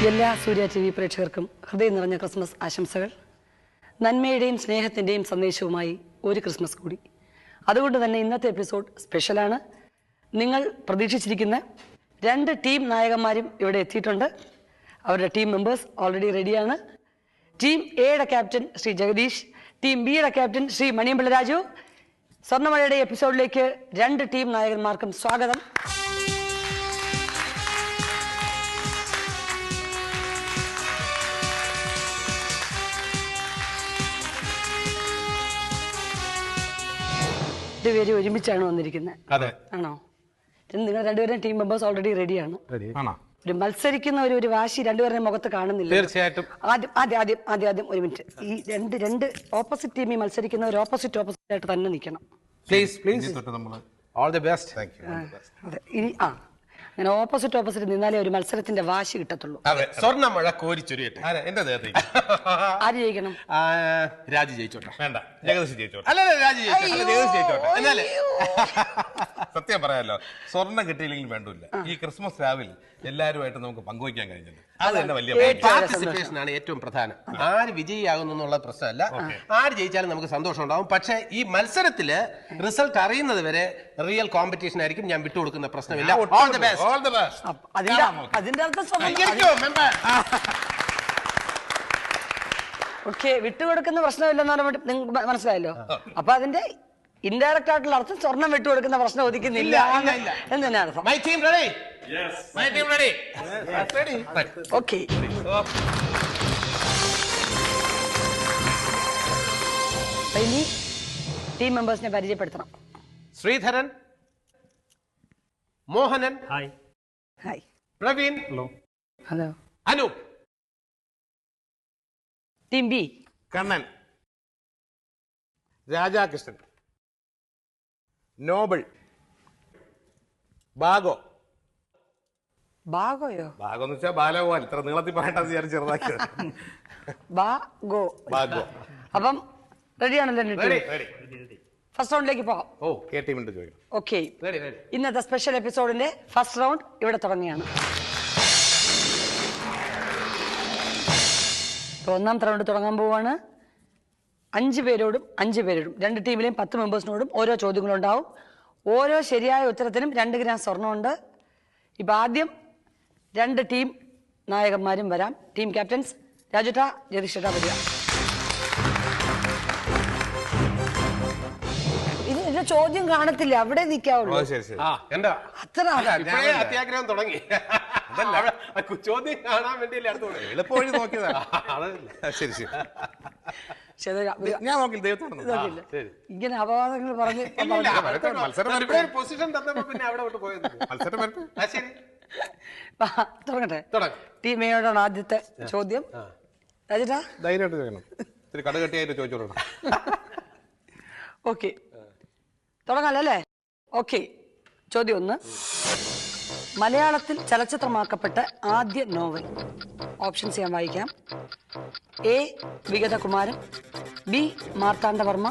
എല്ലാ സൂര്യ TV പ്രേക്ഷകർക്കും ഹൃദയം നിറഞ്ഞ ക്രിസ്മസ് ആശംസകൾ. നന്മയുടെയും സ്നേഹത്തിൻ്റെയും സന്ദേശവുമായി ഒരു ക്രിസ്മസ് കൂടി. അതുകൊണ്ട് തന്നെ ഇന്നത്തെ എപ്പിസോഡ് സ്പെഷ്യലാണ്. നിങ്ങൾ പ്രതീക്ഷിച്ചിരിക്കുന്ന 2 ടീം നായകന്മാരും ഇവിടെ എത്തിയിട്ടുണ്ട്. അവരുടെ ടീം മെമ്പേഴ്സ് ഓൾറെഡി റെഡിയാണ്. ടീം എയുടെ ക്യാപ്റ്റൻ ശ്രീ ജഗദീഷ്, ടീം ബിയുടെ ക്യാപ്റ്റൻ ശ്രീ മണിയമ്പിള്ള രാജു. സ്വർണ്ണമഴയുടെ എപ്പിസോഡിലേക്ക് 2 ടീം നായകന്മാർക്കും സ്വാഗതം. പേര് ഒരുമിച്ചാണ് വന്നിരിക്കുന്നത്. ആണോ? നിങ്ങൾ രണ്ടുപേരും ടീം മെമ്പേഴ്സ് ഓൾറെഡി റെഡിയാണ്. ഒരു മത്സരിക്കുന്ന ഒരു വാശി രണ്ടുപേരുടെ മുഖത്ത് കാണുന്നില്ല. തീർച്ചയായിട്ടും. ആദ്യം ഒരു മിനിറ്റ്. ഈ രണ്ട് ഓപ്പോസിറ്റ് ടീമിൽ മത്സരിക്കുന്നവർ ഓപ്പോസിറ്റ് ആയിട്ട് തന്നെ നിൽക്കണം. All the best. അതെ, ഇനി അങ്ങനെ ഓപ്പോസിറ്റ് നിന്നാലേ ഒരു മത്സരത്തിന്റെ വാശി കിട്ടത്തുള്ളൂ. സ്വർണ്ണമഴ കോരിച്ചൊരിയട്ടെ. ആര് ജയിക്കണം? രാജു ജയിച്ചോട്ടെ. വേണ്ട, ജഗദീഷ് ജയിച്ചോട്ടെ. അല്ല, രാജു ജയിച്ചോട്ടെ. എന്നാലേ സത്യം പറയാലോ, സ്വർണ്ണം കിട്ടിയില്ലെങ്കിൽ വേണ്ടില്ല. ഈ ക്രിസ്മസ് രാവിലെ എല്ലാവരുമായിട്ട് നമുക്ക് പങ്കുവയ്ക്കാൻ കഴിഞ്ഞില്ല. അത് തന്നെ വലിയ പാർട്ടിസിപ്പേഷൻ ആണ് ഏറ്റവും പ്രധാനം. ആര് വിജയിയാകുന്നു എന്നുള്ള പ്രശ്നമല്ല, ആര് ജയിച്ചാലും നമുക്ക് സന്തോഷം ഉണ്ടാവും. പക്ഷെ ഈ മത്സരത്തില് റിസൾട്ട് അറിയുന്നത് വരെ റിയൽ കോമ്പറ്റീഷൻ ആയിരിക്കും. ഞാൻ വിട്ടുകൊടുക്കുന്ന പ്രശ്നമില്ല. All the best. അതിന്റെ അർത്ഥം ഓക്കെ, വിട്ടുകൊടുക്കുന്ന പ്രശ്നമില്ലെന്ന് നിങ്ങൾക്ക് മനസ്സിലായല്ലോ. അപ്പൊ അതിന്റെ ഇൻഡയറക്റ്റ് ആയിട്ടുള്ള അർത്ഥം സ്വർണം വിട്ടുകൊടുക്കുന്ന പ്രശ്നം ഒതുക്കുന്നില്ല എന്ന് തന്നെ അർത്ഥം. ഓക്കെ, ഇനി ടീം മെമ്പേഴ്സിനെ പരിചയപ്പെടുത്തണം. Sreedharan, Mohanan, hi, Praveen, hello, Anu. Team B, Kannan, Rajakrishnan, Noble, ബാഗോയോ? ബാഗോ എന്ന് വെച്ചാൽ ബാലഗോപാൽ. ഇത്ര നീളത്തിൽ പറയട്ടെ ചെറുതാക്കിയത്. ബാഗോ. അപ്പം റെഡിയാണല്ലോ? ഫസ്റ്റ് റൗണ്ടിലേക്ക് പോകാം. ഓക്കെ, ഇന്നത്തെ സ്പെഷ്യൽ എപ്പിസോഡിന്റെ ഫസ്റ്റ് റൗണ്ട് ഇവിടെ തുടങ്ങിയാണ്. ഒന്നാമത്തെ റൗണ്ട് തുടങ്ങാൻ പോവാണ്. 5 പേരോടും 2 ടീമിലെയും 10 മെമ്പേഴ്സിനോടും ഓരോ ചോദ്യങ്ങളുണ്ടാവും. ഓരോ ശരിയായ ഉത്തരത്തിനും 2 ഗ്രാം സ്വർണ്ണമുണ്ട്. ഇപ്പൊ ആദ്യം 2 ടീം നായകന്മാരും വരാം. ടീം ക്യാപ്റ്റൻസ് രാജുട്ടാ, ജഗദീഷേട്ടാ വരിക. ഇതിന്റെ ചോദ്യം കാണത്തില്ല, അവിടെ നിൽക്കാവുള്ളൂ. അത്ര അത്യാഗ്രഹം തുടങ്ങി. ചോദ്യം കാണാൻ വേണ്ടിയല്ലേ എളുപ്പവഴി നോക്കിയതാണ്. ഞാൻ നോക്കില്ല, ഇങ്ങനെ അപവാദങ്ങൾ പറഞ്ഞ് പൊസിഷൻ തന്നപ്പോ പിന്നെ അവിടെ വിട്ട് പോയത്. തുടങ്ങട്ടെ. ടീം എയോടാണ് ആദ്യത്തെ ചോദ്യം. രാജേട്ടാ ധൈര്യമായിട്ട് ചോദിക്കണം. കടുകട്ടിയായിട്ട് ചോദിച്ചോളൂ. ഓക്കെ, തുടങ്ങാല്ലേ? ഓക്കെ, ചോദ്യം 1. മലയാളത്തിൽ ചലച്ചിത്രമാക്കപ്പെട്ട ആദ്യ നോവൽ. ഓപ്ഷൻസ് ഞാൻ വായിക്കാം. A Vigathakumaran, B Marthandavarma,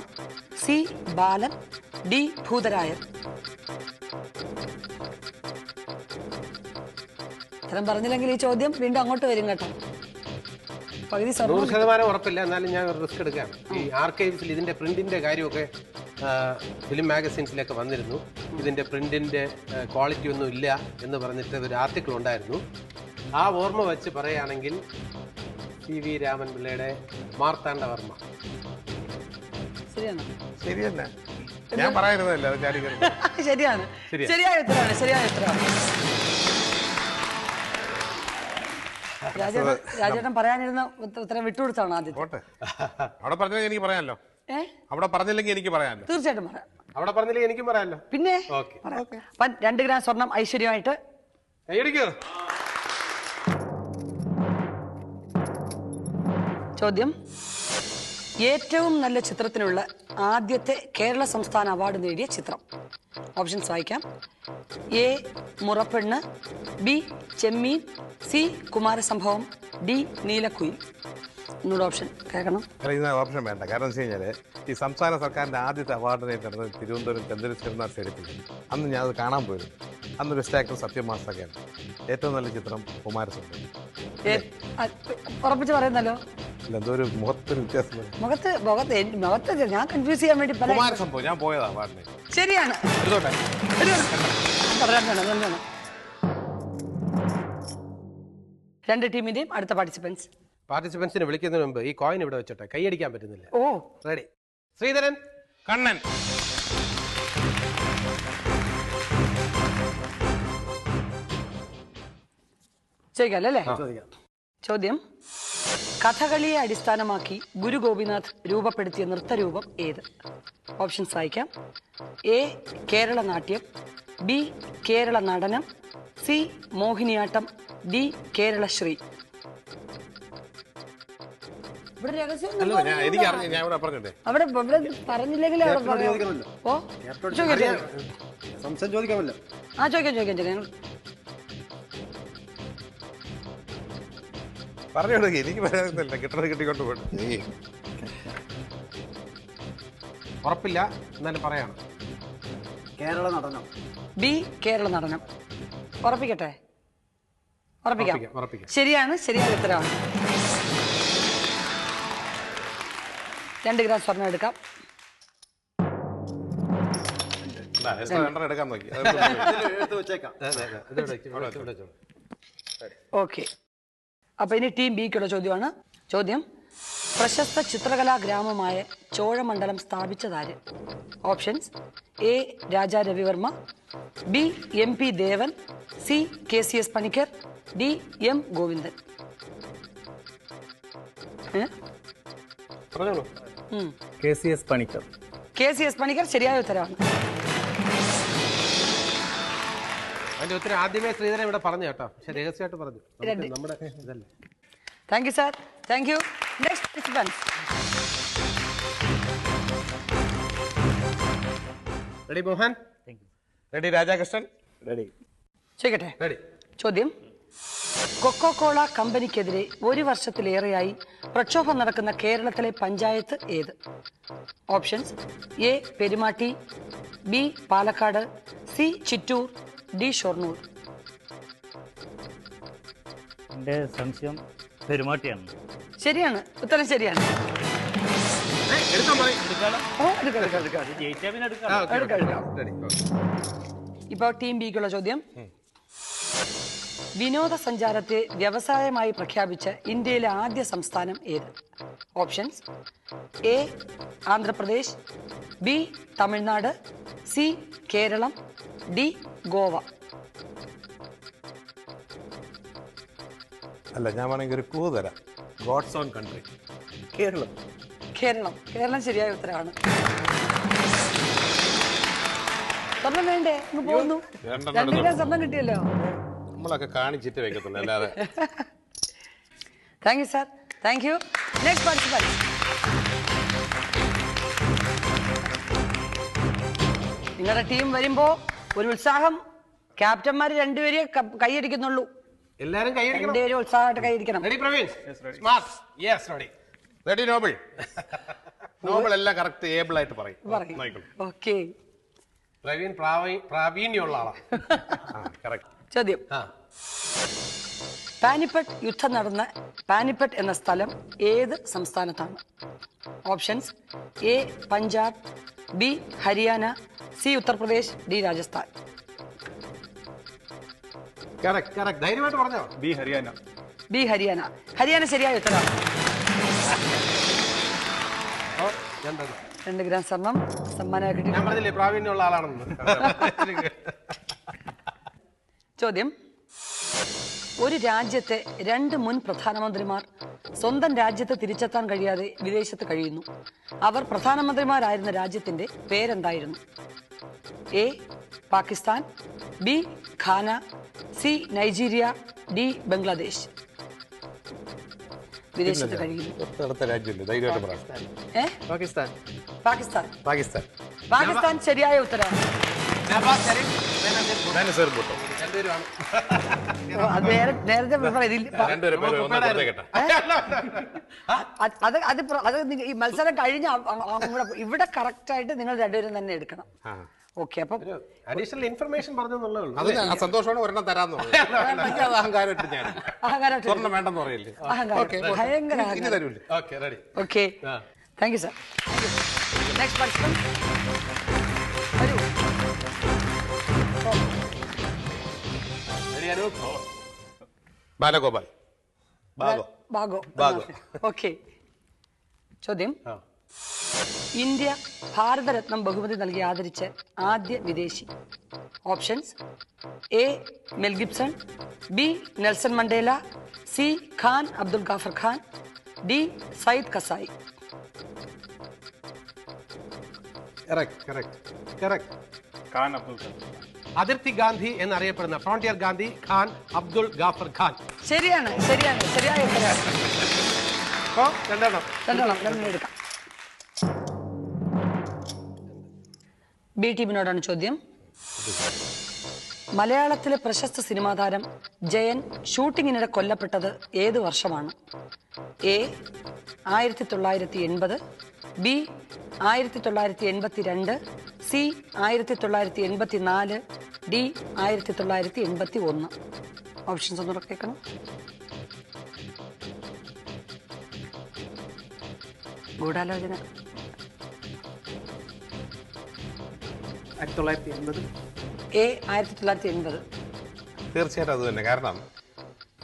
C Balan, D Bhootharayar. ഉത്തരം പറഞ്ഞില്ലെങ്കിൽ ഈ ചോദ്യം വീണ്ടും അങ്ങോട്ട് വരും കേട്ടോ. 100% ഉറപ്പില്ല, എന്നാലും ഞാൻ റിസ്ക് എടുക്കാം. ഈ ആർക്കൈവ്സിൽ ഇതിന്റെ പ്രിന്റിന്റെ കാര്യമൊക്കെ ഫിലിം മാഗസിൻസിലൊക്കെ വന്നിരുന്നു. ഇതിന്റെ പ്രിന്റിന്റെ ക്വാളിറ്റി ഒന്നും ഇല്ല എന്ന് പറഞ്ഞിട്ട് ഒരു ആർട്ടിക്കിൾ ഉണ്ടായിരുന്നു. ആ ഓർമ്മ വെച്ച് പറയുകയാണെങ്കിൽ CV രാമൻ പിള്ളയുടെ മാർത്താണ്ഡവർമ്മ. ശരിയാണ്? ശരിയല്ല, ഞാൻ പറയുന്നതല്ല. ശരിയാണ്, ശരിയായ ഉത്തരമാണ്. ശരിയായ ഉത്തരമാണ്. രാജേട്ടൻ പറയാനിരുന്ന ഉത്തരം വിട്ടുകൊടുത്താണ് ആദ്യത്തെ. അവിടെ പറഞ്ഞില്ലെങ്കിൽ എനിക്ക് പറയാമല്ലോ. അവിടെ പറഞ്ഞില്ലെങ്കിൽ എനിക്ക് പറയാമല്ലോ. തീർച്ചയായിട്ടും പറയാം. അവിടെ പറഞ്ഞില്ലെങ്കിൽ എനിക്കും പറയാമല്ലോ. പിന്നെ 2 ഗ്രാം സ്വർണം ഐശ്വര്യമായിട്ട്. ചോദ്യം: ഏറ്റവും നല്ല ചിത്രത്തിനുള്ള ആദ്യത്തെ കേരള സംസ്ഥാന അവാർഡ് നേടിയ ചിത്രം. ഓപ്ഷൻസ് വായിക്കാം. A Murappennu, B Chemmeen, C Kumarasambhavam, D Neelakuyil. ഒന്നുകൂടെ ഓപ്ഷൻ കേൾക്കണം. ഓപ്ഷൻ വേണ്ട. കാരണം വെച്ച് കഴിഞ്ഞാൽ ഈ സംസ്ഥാന സർക്കാരിന്റെ ആദ്യത്തെ അവാർഡ് നേടുന്നത് തിരുവനന്തപുരം ചന്ദ്രശേഖരനാഥ് സ്റ്റേഡിയത്തിൽ. അന്ന് ഞാൻ അത് കാണാൻ പോയിരുന്നു. അന്ന് ബെസ്റ്റ് ആക്ടർ സത്യം മാസ്റ്ററൊക്കെയാണ്. ഏറ്റവും നല്ല ചിത്രം കുമാരസ്വാമി. ഉറപ്പിച്ച് പറയുന്നല്ലോ. ഇല്ല, എന്തോ ഒരു മുഖത്തിന് വ്യത്യാസം. മുഖത്ത് ഞാൻ കൺഫ്യൂസ് ചെയ്യാൻ വേണ്ടി കുമാരസംഭവം ഞാൻ പോയതാ പാടിനെ. ശരിയാണ്. രണ്ട് ടീമിന്റെയും അടുത്ത പാർട്ടിസിപ്പൻസിനെ വിളിക്കുന്നതിന് മുമ്പ് ഈ കോയിൻ ഇവിടെ വെച്ചോട്ടെ, കൈയടിക്കാൻ പറ്റുന്നില്ല. ഓ റെഡി. ശ്രീധരൻ, കണ്ണൻ, ചോദിക്കാല്ലേ? ചോദ്യം: കഥകളിയെ അടിസ്ഥാനമാക്കി ഗുരു ഗോപിനാഥ് രൂപപ്പെടുത്തിയ നൃത്തരൂപം ഏത്? ഓപ്ഷൻസ് വായിക്കാം. A Kerala Natyam, B Kerala Nadanam, C Mohiniyattam, D Kerala Sree. ഇവിടെ രഹസ്യം അവിടെ പറഞ്ഞില്ലെങ്കിൽ അവിടെ പറയാം. ഓ ചോദിക്കാം. ആ ചോദിക്കാം. പറഞ്ഞു കൊടുക്കുക. എനിക്ക് പറയാനില്ല, കിട്ടണത് കിട്ടിക്കൊണ്ട് പോകണം. ഉറപ്പില്ല, എന്നാലും പറയണം. കേരള നടനം. ബി കേരള നടനം. ഉറപ്പിക്കട്ടെ? ഉറപ്പിക്കാം. ശരിയാണ്. ശരിയായ ഉത്തരവാണ്. 2 ഗ്രാം സ്വർണം എടുക്കാം. എടുക്കാൻ നോക്കി. ഓക്കെ, അപ്പൊ ഇനി ടീം ബിക്കുള്ള ചോദ്യമാണ്. ചോദ്യം: പ്രശസ്ത ചിത്രകലാ ഗ്രാമമായ ചോഴമണ്ഡലം സ്ഥാപിച്ചതാര്? Options: A Raja Ravivarma, B MP Devan, C KCS Panicker, D M Govindan. KCS Panicker. KCS Panicker ശരിയായ ഉത്തരവാണ്. അതിന്റെ ഉത്തരം ആദ്യമേ ശ്രീധരൻ ഇവിടെ പറഞ്ഞു കേട്ടോ, പക്ഷെ രഹസ്യമായിട്ട് പറഞ്ഞു. നമ്മുടെ ഇതല്ലേ. Thank you sir. Thank you. Next participant. Ready Mohan? Ready Radhakrishnan? Ready. ചോദിക്കട്ടെ? റെഡി. ചോദ്യം: കൊക്കോകോള കമ്പനിക്കെതിരെ 1 വർഷത്തിലേറെയായി പ്രക്ഷോഭം നടക്കുന്ന കേരളത്തിലെ പഞ്ചായത്ത് ഏത്? Options: A Perumatty, B Palakkad, C Chittur, D Shoranur. എന്റെ സംശയം പെരുമാട്ടിയാണ്. ശരിയാണ്. ഉത്തരം ശരിയാണ്. ഇപ്പൊ ടീം ബിക്കുള്ള ചോദ്യം: വിനോദസഞ്ചാരത്തെ വ്യവസായമായി പ്രഖ്യാപിച്ച ഇന്ത്യയിലെ ആദ്യ സംസ്ഥാനം ഏത്? Options: A Andhra Pradesh, B Tamil Nadu, C Keralam, D Goa. അല്ല, ഞാൻ വേണമെങ്കിൽ ഒരു ക്ലൂ തരാം. God's own country. Keralam. Keralam ശരിയായ ഉത്തരവാണ്. സ്വർണം വേണ്ടേ? അങ്ങ് പോകുന്നു. 2 ഗ്രാം സ്വർണം കിട്ടിയല്ലോ. നമ്മളൊക്കെ കാണിച്ചിട്ട് വെക്കത്തുള്ളൂ, അല്ലാതെ. Thank you sir. Thank you. Next participant. നിങ്ങളുടെ ടീം വരുമ്പോ ഒരു ഉത്സാഹം. ക്യാപ്റ്റന്മാര് 2 പേരെ കൈയടിക്കുന്നുള്ളൂ. എല്ലാരും കൈയടിക്കണം. 2 പേരും ഉത്സാഹമായിട്ട് കൈയടിക്കണം. Ready Praveen? Smart. Yes, ready. Ready Noble? Noble എല്ലാം കറക്റ്റ് ഏബിൾ ആയിട്ട് പറയും. ഓക്കെ. പ്രവീൺ പ്രാവീണ്യമുള്ള ആളാ. ചോദ്യം: പാനിപ്പട്ട് യുദ്ധം നടന്ന പാനിപ്പട്ട് എന്ന സ്ഥലം ഏത് സംസ്ഥാനത്താണ്? Options: A Punjab, B Haryana, C Uttar Pradesh, D Rajasthan. ധൈര്യമായിട്ട് പറഞ്ഞോ. ബി ഹരിയാന. ഹരിയാന ശരിയായ ഉത്തരവാണ്. 2 ഗ്രാം സ്വർണം സമ്മാനമായി കിട്ടി. ഞാൻ പറഞ്ഞില്ലേ പ്രാവീണ്യമുള്ള ആളാണെന്ന്. ചോദ്യം: ഒരു രാജ്യത്തെ 2 മുൻ പ്രധാനമന്ത്രിമാർ സ്വന്തം രാജ്യത്ത് തിരിച്ചെത്താൻ കഴിയാതെ വിദേശത്ത് കഴിയുന്നു. അവർ പ്രധാനമന്ത്രിമാരായിരുന്ന രാജ്യത്തിന്റെ പേരെന്തായിരുന്നു? A Pakistan, B Ghana, C Nigeria, D Bangladesh. വിദേശത്ത് കഴിയുന്നു. പാകിസ്ഥാൻ ശരിയായ ഉത്തരവാണ്. നേരത്തെ അത് ഈ മത്സരം കഴിഞ്ഞ ഇവിടെ കറക്റ്റ് ആയിട്ട് നിങ്ങൾ 2 പേരും തന്നെ എടുക്കണം. ഓക്കെ, അപ്പം അഡീഷണൽ ഇൻഫർമേഷൻ പറഞ്ഞെന്നുള്ളേ ഉള്ളൂ. അത് ആ സന്തോഷമാണ് ഒരെണ്ണം തരാന്ന് പറഞ്ഞു. അത് അഹങ്കാരമായിട്ട് ഞാൻ അഹങ്കാരമായിട്ട് സ്വർണ്ണം വേണ്ടെന്ന് പറയില്ലേ? അഹങ്കാരം, ഭയങ്കര ഇനി അഹങ്കാരം. തരൂല്ലേ? Okay, ready. Okay, thank you sir. Next participant വരൂ. റെഡി അനൂപ്? ബാലഗോപാൽ. ഭാഗോ. ഭാഗോ. ഓക്കെ, ചോദ്യം. ഇന്ത്യ ഭാരതരത്നം ബഹുമതി നൽകി ആദരിച്ച ആദ്യ വിദേശി. Options: A Mel Gibson, B Nelson Mandela, C Khan Abdul Ghaffar Khan, D Syed Kasai. അതിർത്തി ഗാന്ധി എന്നറിയപ്പെടുന്ന ഫ്രോണ്ടിയർ ഗാന്ധി ഖാൻ അബ്ദുൾ ഗാഫർ ഖാൻ. ശരിയാണ്, ശരിയായ ഉത്തരം. അപ്പോ രണ്ടെണ്ണം എടുക്കാം. ബി ടീമിനോടാണ് ചോദ്യം. മലയാളത്തിലെ പ്രശസ്ത സിനിമാ താരം ജയൻ ഷൂട്ടിങ്ങിനിടെ കൊല്ലപ്പെട്ടത് ഏത് വർഷമാണ്? A 1980, B 1982, C 1984, D 1981. Options ഒന്നുകൂടെ കേൾക്കണം. ഗൂഢാലോചന. 1980. എ 1980. തീർച്ചയായിട്ടും അത് തന്നെ. കാരണം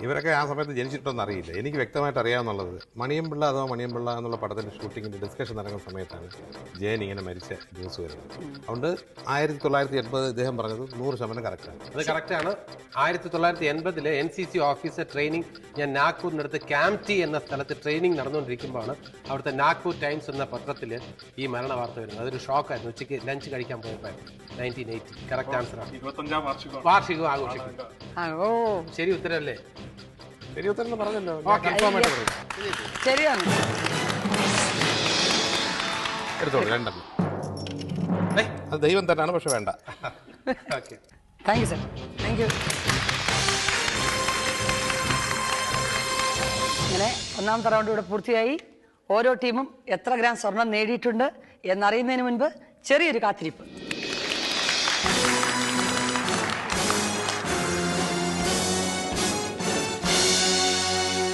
ഇവരൊക്കെ ആ സമയത്ത് ജനിച്ചിട്ടൊന്നും അറിയില്ല. എനിക്ക് വ്യക്തമായിട്ട് അറിയാവുന്നുള്ളത് മണിയമ്പിള്ള അഥവാ മണിയമ്പിള്ള എന്നുള്ള പടത്തിന്റെ ഷൂട്ടിങ്ങിന്റെ ഡിസ്കഷൻ നടക്കുന്ന സമയത്താണ് ജയൻ ഇങ്ങനെ മരിച്ച ന്യൂസ് വരുന്നത്. അതുകൊണ്ട് 1980 ഇദ്ദേഹം പറഞ്ഞത് 100% കറക്റ്റാണ്. അത് കറക്റ്റാണ്. 1980 NCC ഓഫീസർ ട്രെയിനിങ് ഞാൻ നാഗ്പൂരിനടുത്ത് ക്യാംറ്റി എന്ന സ്ഥലത്ത് ട്രെയിനിങ് നടന്നുകൊണ്ടിരിക്കുമ്പോഴാണ് അവിടുത്തെ നാഗ്പൂർ ടൈംസ് എന്ന പത്രത്തിൽ ഈ മരണ വാർത്ത വരുന്നത്. അതൊരു ഷോക്കായിരുന്നു. ഉച്ചയ്ക്ക് ലഞ്ച് കഴിക്കാൻ പോയപ്പോഴായിരുന്നു. 1980 കറക്റ്റ് ആൻസറാണ്. 25ാം വാർഷികം ആഘോഷിക്കും. ശരി ഉത്തരല്ലേ? ശരി ഉത്തരം പറഞ്ഞല്ലോ. ശരിയാണ്. എടുത്തോളൂ, രണ്ടെണ്ണം. അത് ദൈവം തന്നെയാണ്, പക്ഷെ വേണ്ട. Okay, thank you sir. Thank you. ഇങ്ങനെ ഒന്നാമത്തെ റൗണ്ട് ഇവിടെ പൂർത്തിയായി. ഓരോ ടീമും എത്ര ഗ്രാം സ്വർണം നേടിയിട്ടുണ്ട് എന്നറിയുന്നതിന് മുൻപ് ചെറിയൊരു കാത്തിരിപ്പ്.